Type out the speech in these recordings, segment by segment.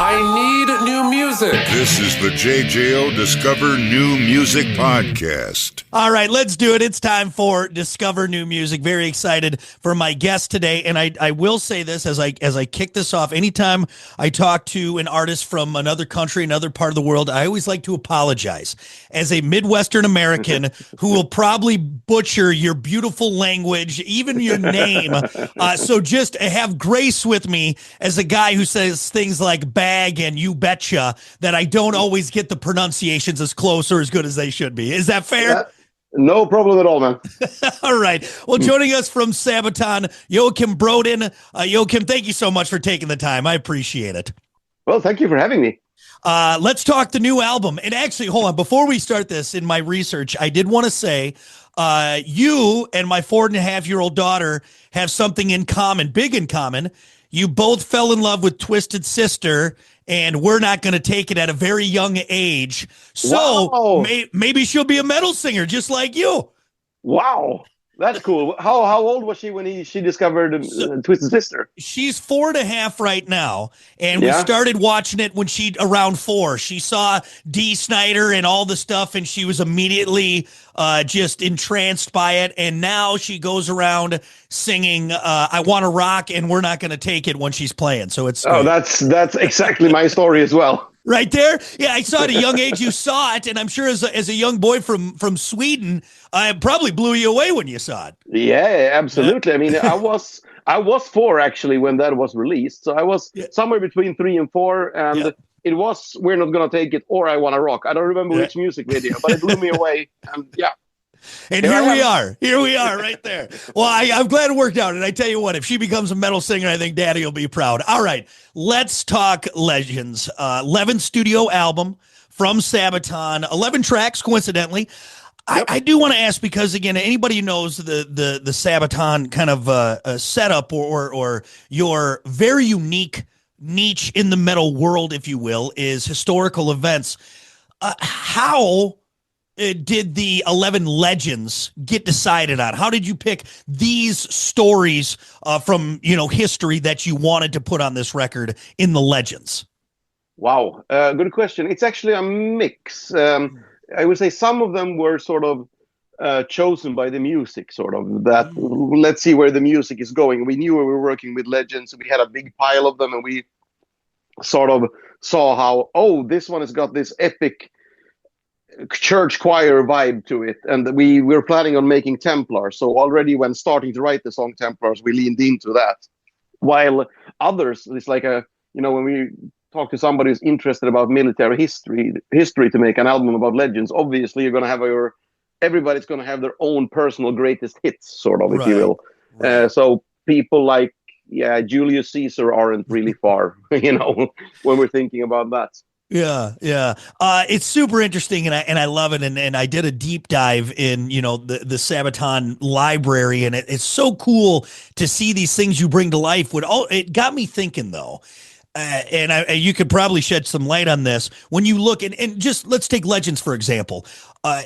I need new music. This is the JJO Discover New Music Podcast. All right, let's do it. It's time for Discover New Music. Very excited for my guest today. And I will say this as I kick this off. Anytime I talk to an artist from another country, another part of the world, I always like to apologize. As a Midwestern American who will probably butcher your beautiful language, even your name. So just have grace with me as a guy who says things like bag and you betcha, that I don't always get the pronunciations as close or as good as they should be. Is that fair? No problem at all, man. All right. Well, joining us from Sabaton, Joakim Brodén. Joakim, thank you so much for taking the time. I appreciate it. Well, thank you for having me. Let's talk the new album. And actually, hold on. Before we start this, in my research, I did want to say you and my 4.5-year-old daughter have something in common, big in common. You both fell in love with Twisted Sister, and We're Not Gonna Take It at a very young age. So maybe she'll be a metal singer just like you. Wow. That's cool. How old was she when she discovered Twisted Sister? She's 4.5 right now, and we started watching it when she around 4. She saw Dee Snider and all the stuff, and she was immediately just entranced by it. And now she goes around singing "I Want to Rock" and "We're Not Gonna Take It" when she's playing. So it's that's exactly my story as well. Right there? Yeah, I saw it at a young age. You saw it, and I'm sure as a young boy from Sweden, it probably blew you away when you saw it. Yeah, absolutely. Yeah. I mean, I was 4 actually when that was released. So I was somewhere between 3 and 4, and it was "We're Not Gonna Take It" or "I Wanna Rock." I don't remember which music video, but it blew me away. And And here we are right there. Well, I'm glad it worked out. And I tell you what, if she becomes a metal singer, I think Daddy will be proud. All right, let's talk Legends. 11 studio album from Sabaton, 11 tracks, coincidentally. Yep. I do want to ask, because again, anybody who knows the Sabaton kind of setup or your very unique niche in the metal world, if you will, is historical events. How did the 11 legends get decided on? How did you pick these stories from history that you wanted to put on this record in the legends? Wow, good question. It's actually a mix. I would say some of them were sort of chosen by the music, sort of that. Let's see where the music is going. We knew we were working with legends. We had a big pile of them, and we sort of saw how this one has got this epic church choir vibe to it, and we were planning on making Templars. So already when starting to write the song Templars, we leaned into that. While others, it's like when we talk to somebody who's interested about military history to make an album about legends, obviously you're going to have everybody's going to have their own personal greatest hits, sort of, if you will. Right. So people like Julius Caesar aren't really far, when we're thinking about that. Yeah. It's super interesting, and I love it. And I did a deep dive in, the Sabaton library, and it's so cool to see these things you bring to life. It got me thinking, though, and you could probably shed some light on this. When you look, and just let's take Legends, for example.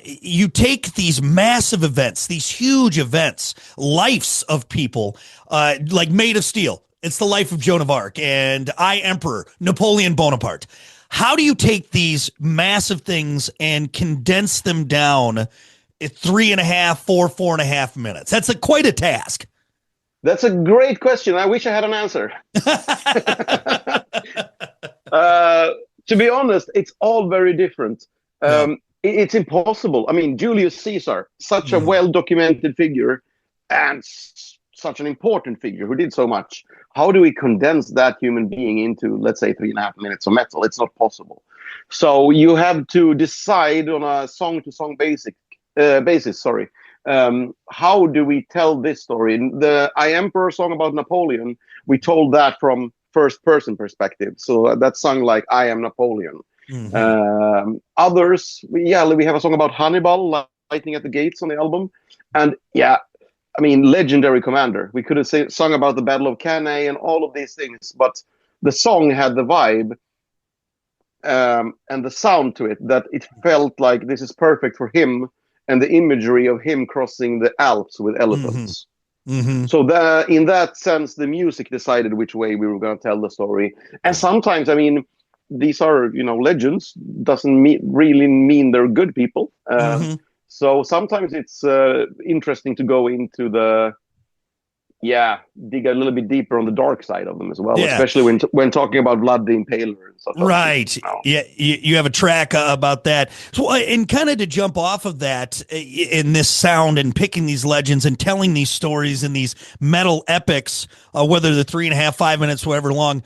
You take these massive events, these huge events, lives of people, like Made of Steel. It's the life of Joan of Arc, and I Emperor, Napoleon Bonaparte. How do you take these massive things and condense them down at 4.5 minutes? That's quite a task. That's a great question. I wish I had an answer. To be honest, it's all very different. It's impossible. I mean, Julius Caesar, such a well-documented figure and such an important figure who did so much. How do we condense that human being into, let's say, 3.5 minutes of metal? It's not possible. So you have to decide on a song-to-song basis. How do we tell this story? The I Emperor song about Napoleon, we told that from first-person perspective. So that's sung like I am Napoleon. Mm-hmm. Others, we have a song about Hannibal, Lightning at the Gates on the album. And legendary commander. We could have sung about the Battle of Cannae and all of these things, but the song had the vibe and the sound to it that it felt like this is perfect for him, and the imagery of him crossing the Alps with elephants. Mm-hmm. So in that sense, the music decided which way we were going to tell the story. And sometimes, these are, legends. Doesn't really mean they're good people. So sometimes it's interesting to go into dig a little bit deeper on the dark side of them as well, especially when talking about Vlad the Impaler and such. Right. Yeah, you have a track about that. So, and kind of to jump off of that in this sound and picking these legends and telling these stories in these metal epics, whether they're 3.5, 5 minutes, whatever long.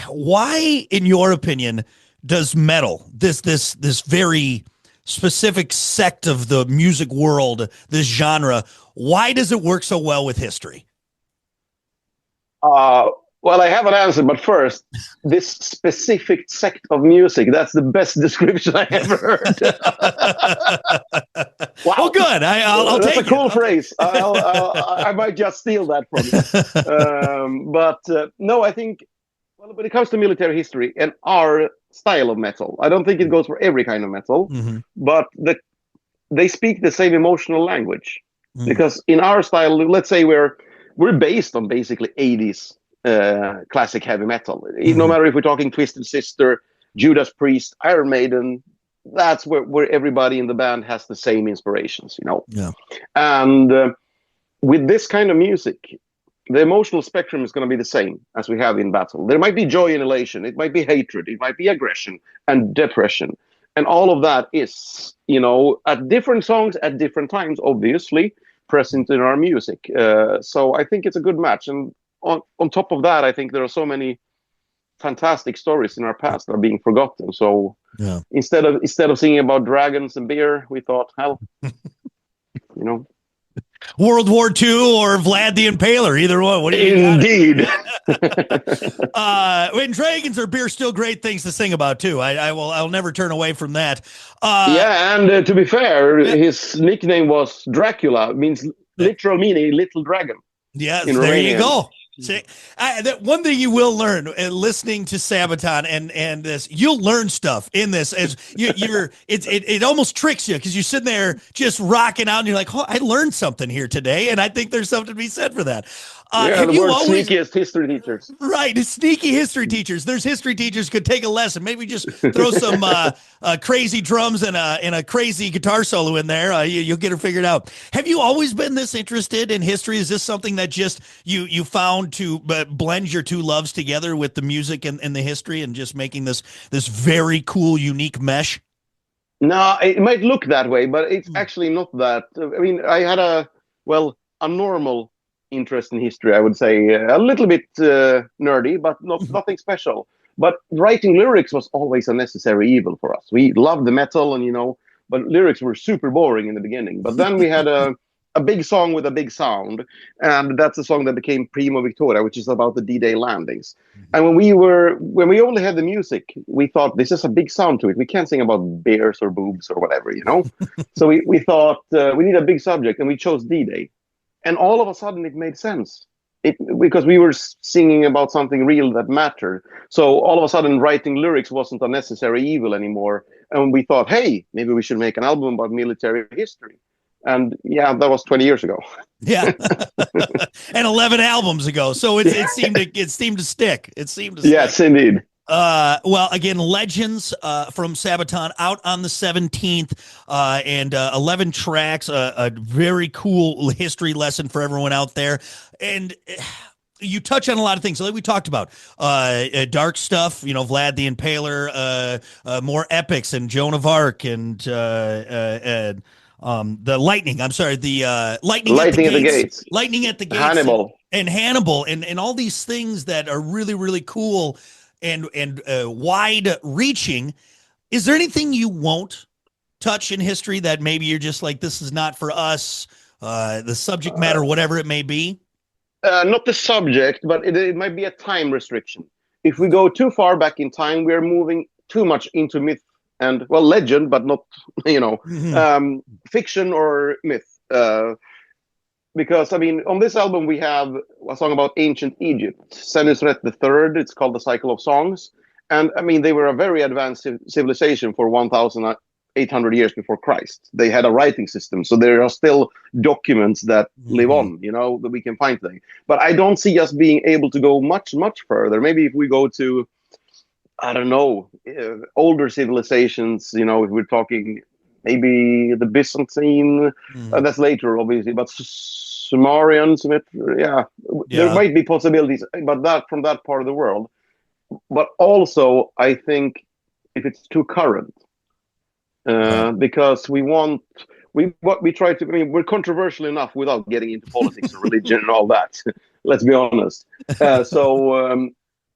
Why, in your opinion, does metal, this very specific sect of the music world, this genre, why does it work so well with history? Well, I have an answer, but first, this specific sect of music, that's the best description I ever heard. Wow. Well, good. I'll take it. That's a cool phrase. I might just steal that from you. But no, I think, well, when it comes to military history and our style of metal, I don't think it goes for every kind of metal, but they speak the same emotional language. Because in our style, let's say we're based on basically 80s classic heavy metal. No matter if we're talking Twisted Sister, Judas Priest, Iron Maiden, that's where everybody in the band has the same inspirations, Yeah. And with this kind of music, the emotional spectrum is going to be the same as we have in battle. There might be joy and elation. It might be hatred. It might be aggression and depression. And all of that is, at different songs at different times, obviously, present in our music. So I think it's a good match. And on top of that, I think there are so many fantastic stories in our past that are being forgotten. So instead of singing about dragons and beer, we thought, hell, World War II or Vlad the Impaler, either one. What do you Indeed. And dragons or beer, still great things to sing about too. I'll never turn away from that. And to be fair, his nickname was Dracula, means literal meaning little dragon. Yes, there you go. See, that one thing you will learn listening to Sabaton and this, you'll learn stuff in this as it almost tricks you because you're sitting there just rocking out and you're like, oh, I learned something here today, and I think there's something to be said for that. The world's sneakiest history teachers. Right, sneaky history teachers. There's history teachers could take a lesson. Maybe just throw some crazy drums and a crazy guitar solo in there. You'll get it figured out. Have you always been this interested in history? Is this something that just you found to blend your two loves together with the music and the history and just making this very cool, unique mesh? No, it might look that way, but it's actually not that. I mean, I had a normal interest in history, I would say, a little bit nerdy, but nothing special. But writing lyrics was always a necessary evil for us. We loved the metal, and but lyrics were super boring in the beginning. But then we had a big song with a big sound, and that's a song that became Primo Victoria, which is about the D-Day landings. And when we only had the music, we thought this is a big sound to it. We can't sing about bears or boobs or whatever, So we thought we need a big subject, and we chose D-Day. And all of a sudden, it made sense. Because we were singing about something real that mattered. So all of a sudden, writing lyrics wasn't a necessary evil anymore. And we thought, hey, maybe we should make an album about military history. And that was 20 years ago. Yeah, and 11 albums ago. So it seemed to stick. It seemed to stick. Yes, indeed. Well, again, Legends from Sabaton out on the 17th, and 11 tracks, a very cool history lesson for everyone out there. And you touch on a lot of things like we talked about, dark stuff, Vlad the Impaler, more epics and Joan of Arc and the lightning. I'm sorry, the lightning at the gates. Lightning at the gates. Hannibal. And Hannibal and all these things that are really, really cool and wide reaching. Is there anything you won't touch in history that maybe you're just like, this is not for us, the subject matter, whatever it may be? Not the subject, but it might be a time restriction. If we go too far back in time, we're moving too much into myth and, legend, but not, fiction or myth. Because, on this album, we have a song about ancient Egypt, Senusret III. It's called The Cycle of Songs. And, they were a very advanced civilization for 1,800 years before Christ. They had a writing system. So there are still documents that live on, that we can find today. But I don't see us being able to go much, much further. Maybe if we go to I don't know, older civilizations, you know, if we're talking maybe the Byzantine, that's later, obviously, but Sumerians, yeah, there Yeah. might be possibilities, but that from that part of the world. But also, I think if it's too current, because what we try to, I mean, we're controversial enough without getting into politics and religion and all that. Let's be honest. So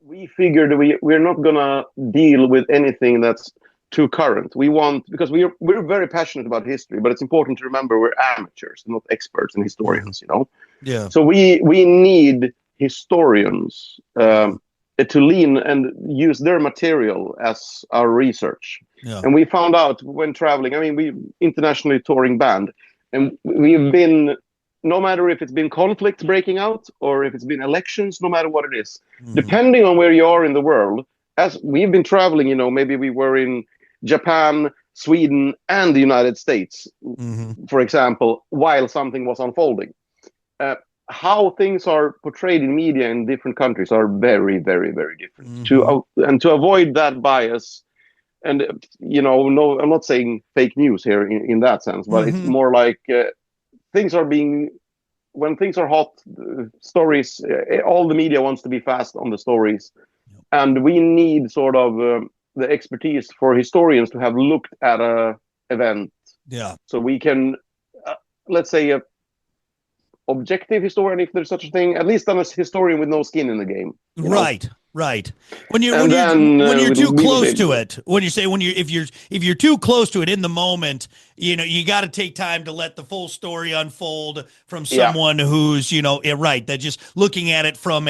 we figured we're not gonna deal with anything that's too current. We want, because we're very passionate about history, but it's important to remember we're amateurs, not experts and historians. You know. Yeah. So we need historians to lean and use their material as our research. Yeah. And we found out when traveling, I mean, we internationally touring band, and we've been, no matter if it's been conflict breaking out or if it's been elections, no matter what it is, depending on where you are in the world, as we've been traveling, you know, maybe we were in Japan, Sweden, and the United States, for example, while something was unfolding. How things are portrayed in media in different countries are very, very, very different. To avoid that bias, and you know, no, I'm not saying fake news here in that sense, but it's more like things are being, when things are hot, stories, all the media wants to be fast on the stories, and we need sort of the expertise for historians to have looked at a event, so we can, let's say, objective historian, if there's such a thing, at least I'm a historian with no skin in the game. Right. When you're too with close to it, if you're too close to it in the moment, you know, you got to take time to let the full story unfold from someone who's, you know, right, that just looking at it from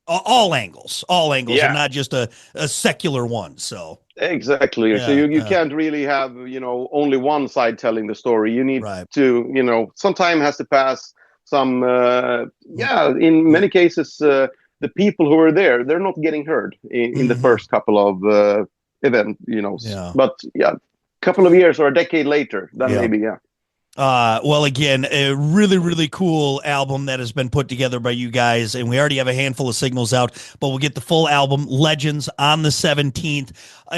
all angles, and not just a secular one. So exactly. So you can't really have, you know, only one side telling the story. You need to, you know, some time has to pass. Some, in many cases, the people who are there, they're not getting heard in the first couple of event, you know. But a couple of years or a decade later, then maybe, well, again, a really, really cool album that has been put together by you guys, and we already have a handful of singles out, but we'll get the full album, Legends, on the 17th.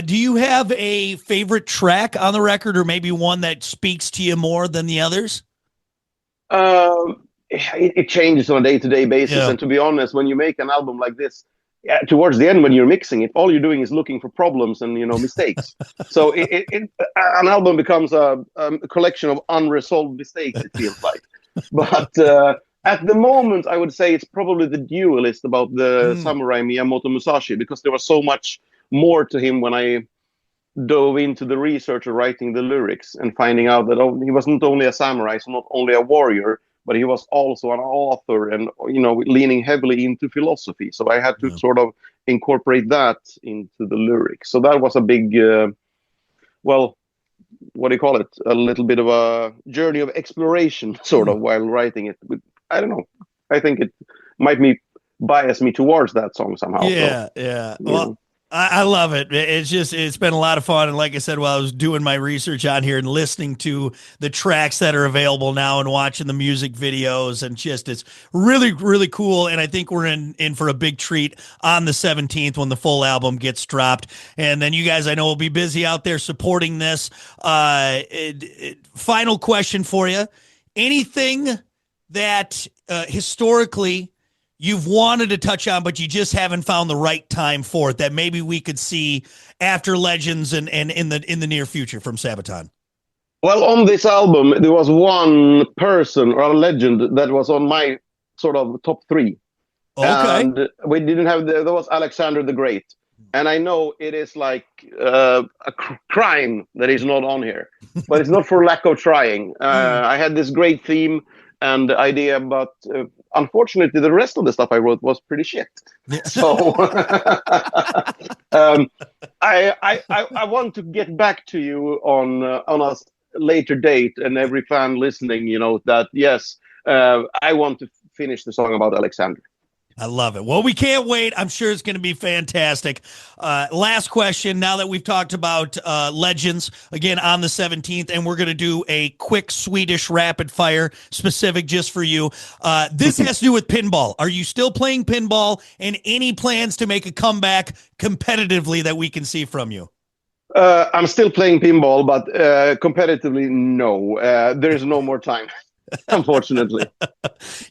Do you have a favorite track on the record, or maybe one that speaks to you more than the others? It changes on a day-to-day basis, and to be honest, when you make an album like this, towards the end when you're mixing it, all you're doing is looking for problems and, you know, mistakes. So an album becomes a collection of unresolved mistakes, it feels like. But at the moment, I would say it's probably The Duelist about the samurai Miyamoto Musashi, because there was so much more to him when I dove into the research of writing the lyrics and finding out that he was not only a samurai, so not only a warrior, but he was also an author and, you know, leaning heavily into philosophy. So I had to sort of incorporate that into the lyrics. So that was a big, well, what do you call it? A little bit of a journey of exploration, sort of, while writing it. I don't know. I think it might bias me towards that song somehow. Yeah. Well, I love it. It's been a lot of fun. And like I said, while I was doing my research on here and listening to the tracks that are available now and watching the music videos, and it's really, really cool. And I think we're in for a big treat on the 17th when the full album gets dropped. And then you guys, I know, will be busy out there supporting this. Final question for you. Anything that historically you've wanted to touch on, but you just haven't found the right time for it, that maybe we could see after Legends and in the near future from Sabaton? Well, on this album, there was one person or a legend that was on my sort of top 3. Okay. And we didn't have, there was Alexander the Great. And I know it is like a crime that he's not on here, but it's not for lack of trying. I had this great theme and idea, but unfortunately, the rest of the stuff I wrote was pretty shit. So I want to get back to you on a later date, and every fan listening, you know, that yes, I want to finish the song about Alexander. I love it. Well, we can't wait. I'm sure it's going to be fantastic. Last question. Now that we've talked about legends again on the 17th, and we're going to do a quick Swedish rapid fire specific just for you. This has to do with pinball. Are you still playing pinball, and any plans to make a comeback competitively that we can see from you? I'm still playing pinball, but competitively, no. There's no more time. Unfortunately.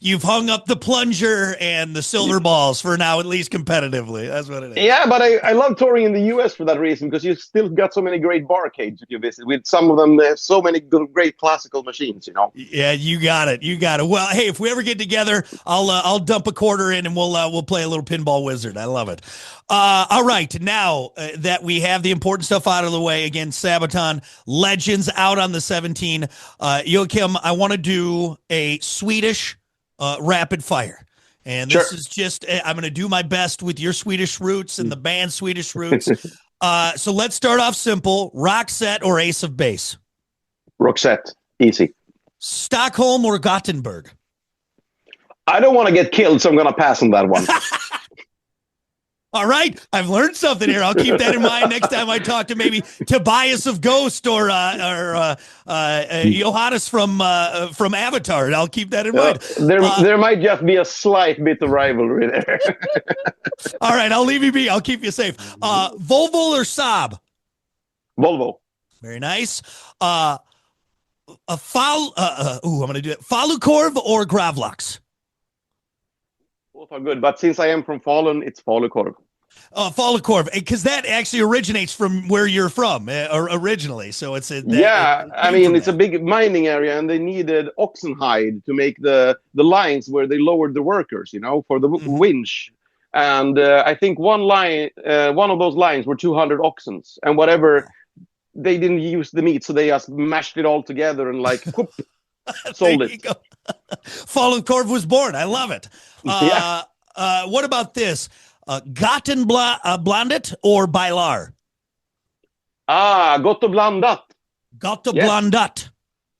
You've hung up the plunger and the silver balls for now, at least competitively. That's what it is. Yeah, but I love touring in the US for that reason, because you still got so many great barcades if you visit. With some of them, they have so many great classical machines, you know. Yeah, you got it. You got it. Well, hey, if we ever get together, I'll dump a quarter in and we'll play a little pinball wizard. I love it. All right, now that we have the important stuff out of the way, again, Sabaton Legends out on the 17th. Joakim, I want to do a Swedish rapid fire. And this is just, I'm going to do my best with your Swedish roots and the band Swedish roots. So let's start off simple. Rock set or ace of base? Rock set. Easy. Stockholm or Gottenburge? I don't want to get killed, so I'm going to pass on that one. All right. I've learned something here. I'll keep that in mind next time I talk to maybe Tobias of Ghost or Johannes from Avatar. I'll keep that in mind. There might just be a slight bit of rivalry there. All right. I'll leave you be. I'll keep you safe. Volvo or Saab? Volvo. Very nice. I'm going to do it. Falukorv or Gravlax? Both are good, but since I am from Falun, it's Falukorv. Falukorv, because that actually originates from where you're from originally. So it's it's a big mining area, and they needed oxen hide to make the lines where they lowered the workers, you know, for the winch. And I think one of those lines were 200 oxens, and whatever, they didn't use the meat, so they just mashed it all together and whoop, sold it. Falukorv was born. I love it. What about this? Gottenblandet or Bailar? Gotteblandat. Gotteblandat.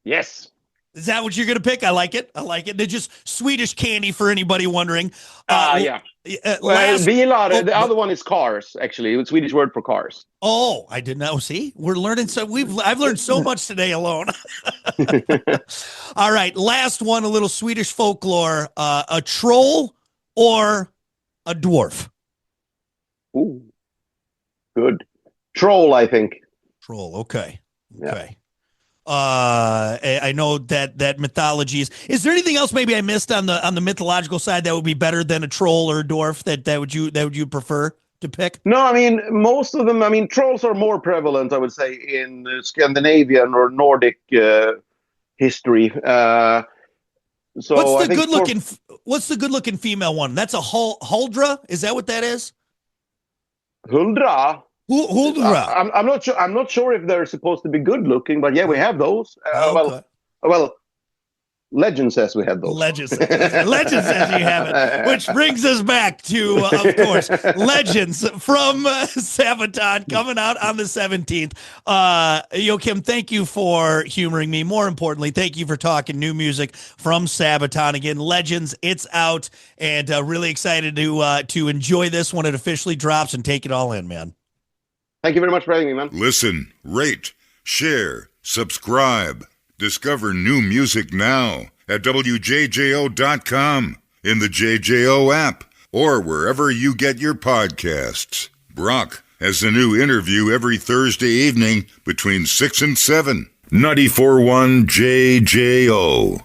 Yes. Is that what you're going to pick? I like it. They're just Swedish candy for anybody wondering. Yeah. Bilar, the other one is cars, actually. It's a Swedish word for cars. Oh, I didn't know. See, we're learning. I've learned so much today alone. All right. Last one, a little Swedish folklore. A troll or a dwarf? Ooh, good. Troll, I think. Troll. Okay. Okay. I know that mythology is there anything else maybe I missed on the mythological side that would be better than a troll or a dwarf that would you prefer to pick? No, I mean, most of them, I mean, trolls are more prevalent, I would say, in Scandinavian or Nordic history. So what's the good looking female one? That's a Huldra? Is that what that is? Huldra? Huldra. I'm not sure. I'm not sure if they're supposed to be good looking, but yeah, we have those. Okay. Well, legend says we have those. Legend says you have it, which brings us back to, of course, Legends from Sabaton coming out on the 17th. Joakim, thank you for humoring me. More importantly, thank you for talking new music from Sabaton. Again, Legends, it's out, and really excited to enjoy this when it officially drops and take it all in, man. Thank you very much for having me, man. Listen, rate, share, subscribe. Discover new music now at WJJO.com, in the JJO app, or wherever you get your podcasts. Brock has a new interview every Thursday evening between 6 and 7. 94.1 JJO.